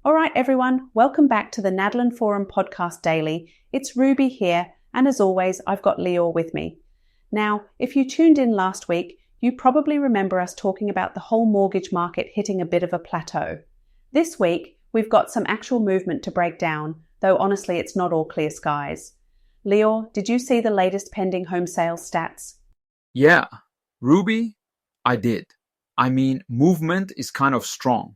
All right, everyone, welcome back to the Nadlin Forum Podcast Daily. It's Ruby here, and as always, I've got Lior with me. Now, if you tuned in last week, you probably remember us talking about the whole mortgage market hitting a bit of a plateau. This week, we've got some actual movement to break down, though honestly, it's not all clear skies. Lior, did you see the latest pending home sales stats? Yeah, Ruby, I did. I mean, movement is kind of strong.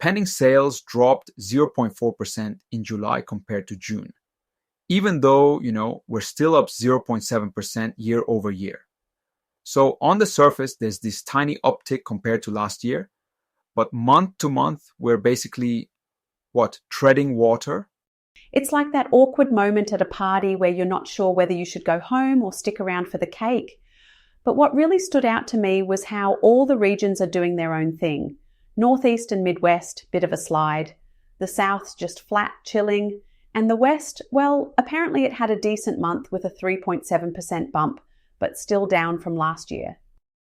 Pending sales dropped 0.4% in July compared to June, even though, we're still up 0.7% year over year. So on the surface, there's this tiny uptick compared to last year, but month to month, we're basically, treading water? It's like that awkward moment at a party where you're not sure whether you should go home or stick around for the cake. But what really stood out to me was how all the regions are doing their own thing. Northeast and Midwest, bit of a slide. The South's just flat, chilling. And the West, well, apparently it had a decent month with a 3.7% bump, but still down from last year.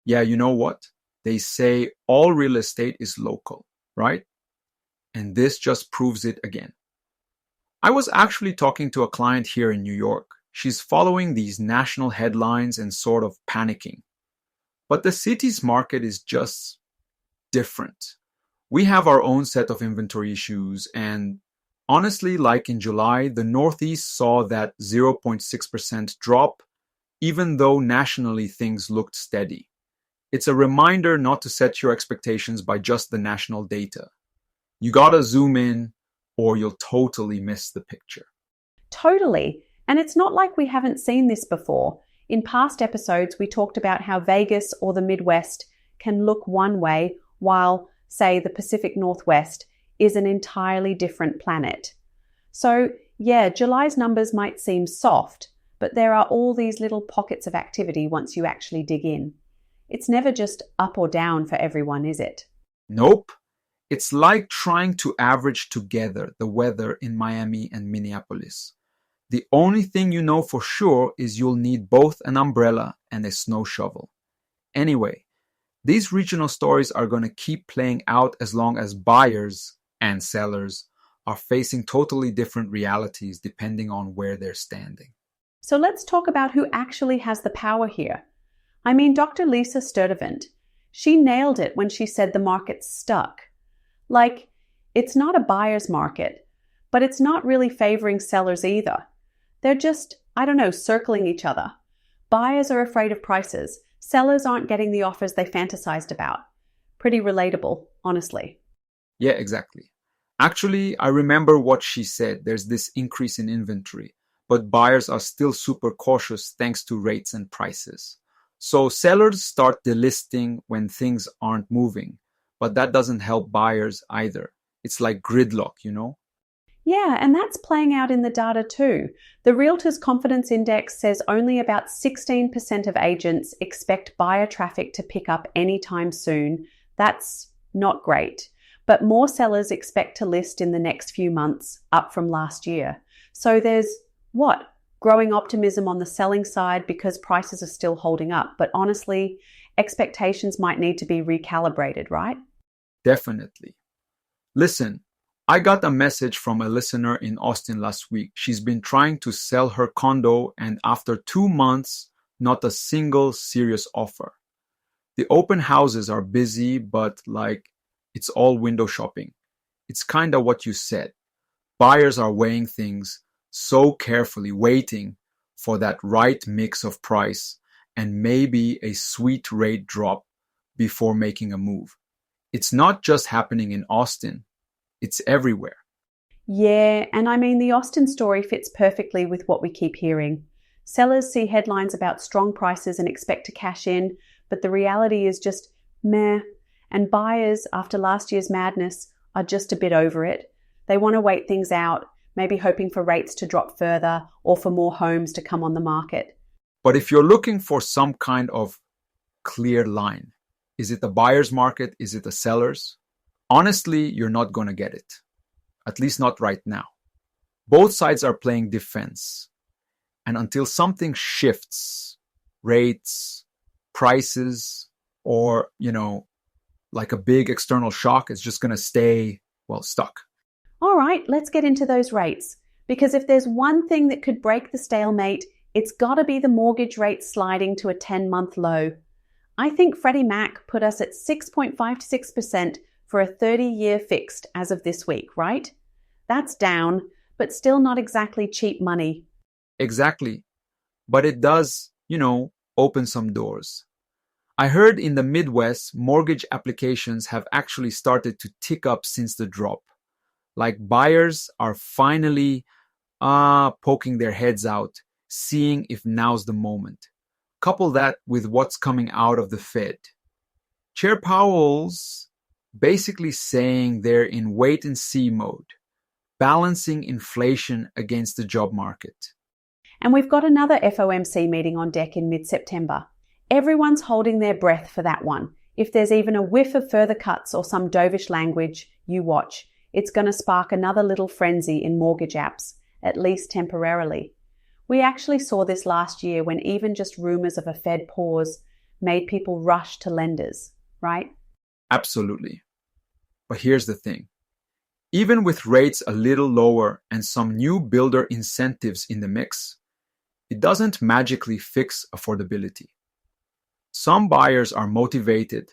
Yeah, you know what? They say all real estate is local, right? And this just proves it again. I was actually talking to a client here in New York. She's following these national headlines and sort of panicking. But the city's market is just different. We have our own set of inventory issues, and honestly, like in July, the Northeast saw that 0.6% drop, even though nationally things looked steady. It's a reminder not to set your expectations by just the national data. You gotta zoom in, or you'll totally miss the picture. Totally. And it's not like we haven't seen this before. In past episodes, we talked about how Vegas or the Midwest can look one way, while, say, the Pacific Northwest is an entirely different planet. So, yeah, July's numbers might seem soft, but there are all these little pockets of activity once you actually dig in. It's never just up or down for everyone, is it? Nope. It's like trying to average together the weather in Miami and Minneapolis. The only thing you know for sure is you'll need both an umbrella and a snow shovel. Anyway, these regional stories are going to keep playing out as long as buyers and sellers are facing totally different realities depending on where they're standing. So let's talk about who actually has the power here. I mean, Dr. Lisa Sturdivant. She nailed it when she said the market's stuck. Like, it's not a buyer's market, but it's not really favoring sellers either. They're just, circling each other. Buyers are afraid of prices. Sellers aren't getting the offers they fantasized about. Pretty relatable, honestly. Yeah, exactly. Actually, I remember what she said. There's this increase in inventory, but buyers are still super cautious thanks to rates and prices. So sellers start delisting when things aren't moving, but that doesn't help buyers either. It's like gridlock, Yeah, and that's playing out in the data too. The Realtors Confidence Index says only about 16% of agents expect buyer traffic to pick up anytime soon. That's not great. But more sellers expect to list in the next few months, up from last year. So there's growing optimism on the selling side because prices are still holding up. But honestly, expectations might need to be recalibrated, right? Definitely. Listen, I got a message from a listener in Austin last week. She's been trying to sell her condo, and after 2 months, not a single serious offer. The open houses are busy, but it's all window shopping. It's kind of what you said. Buyers are weighing things so carefully, waiting for that right mix of price and maybe a sweet rate drop before making a move. It's not just happening in Austin. It's everywhere. Yeah, and I mean, the Austin story fits perfectly with what we keep hearing. Sellers see headlines about strong prices and expect to cash in, but the reality is just meh. And buyers, after last year's madness, are just a bit over it. They want to wait things out, maybe hoping for rates to drop further or for more homes to come on the market. But if you're looking for some kind of clear line, is it a buyer's market? Is it a seller's? Honestly, you're not going to get it. At least not right now. Both sides are playing defense. And until something shifts, rates, prices, or, like a big external shock, it's just going to stay, stuck. All right, let's get into those rates. Because if there's one thing that could break the stalemate, it's got to be the mortgage rate sliding to a 10-month low. I think Freddie Mac put us at 6.56% for a 30-year fixed as of this week, right? That's down, but still not exactly cheap money. Exactly. But it does, open some doors. I heard in the Midwest, mortgage applications have actually started to tick up since the drop. Like buyers are finally poking their heads out, seeing if now's the moment. Couple that with what's coming out of the Fed. Chair Powell's basically saying they're in wait-and-see mode, balancing inflation against the job market. And we've got another FOMC meeting on deck in mid-September. Everyone's holding their breath for that one. If there's even a whiff of further cuts or some dovish language, you watch. It's going to spark another little frenzy in mortgage apps, at least temporarily. We actually saw this last year when even just rumors of a Fed pause made people rush to lenders, right? Absolutely. But here's the thing. Even with rates a little lower and some new builder incentives in the mix, it doesn't magically fix affordability. Some buyers are motivated,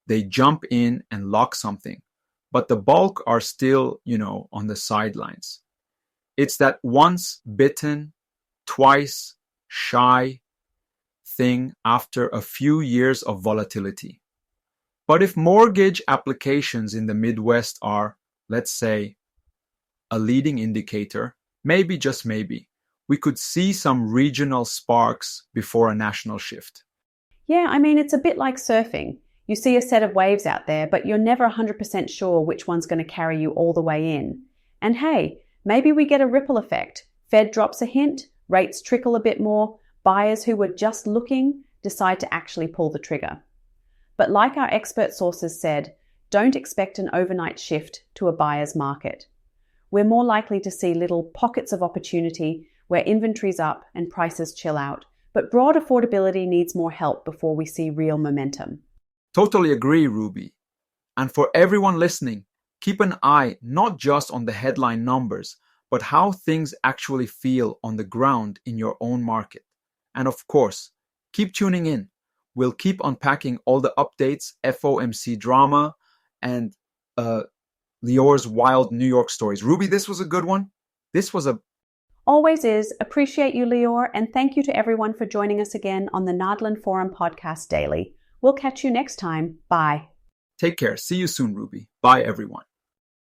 they jump in and lock something, but the bulk are still, on the sidelines. It's that once bitten, twice shy thing after a few years of volatility. But if mortgage applications in the Midwest are, let's say, a leading indicator, maybe, just maybe, we could see some regional sparks before a national shift. Yeah, it's a bit like surfing. You see a set of waves out there, but you're never 100% sure which one's going to carry you all the way in. And hey, maybe we get a ripple effect. Fed drops a hint, rates trickle a bit more, buyers who were just looking decide to actually pull the trigger. But like our expert sources said, don't expect an overnight shift to a buyer's market. We're more likely to see little pockets of opportunity where inventory's up and prices chill out, but broad affordability needs more help before we see real momentum. Totally agree, Ruby. And for everyone listening, keep an eye not just on the headline numbers, but how things actually feel on the ground in your own market. And of course, keep tuning in. We'll keep unpacking all the updates, FOMC drama, and Lior's wild New York stories. Ruby, this was a good one. Always is. Appreciate you, Lior, and thank you to everyone for joining us again on the Nardland Forum Podcast Daily. We'll catch you next time. Bye. Take care. See you soon, Ruby. Bye, everyone.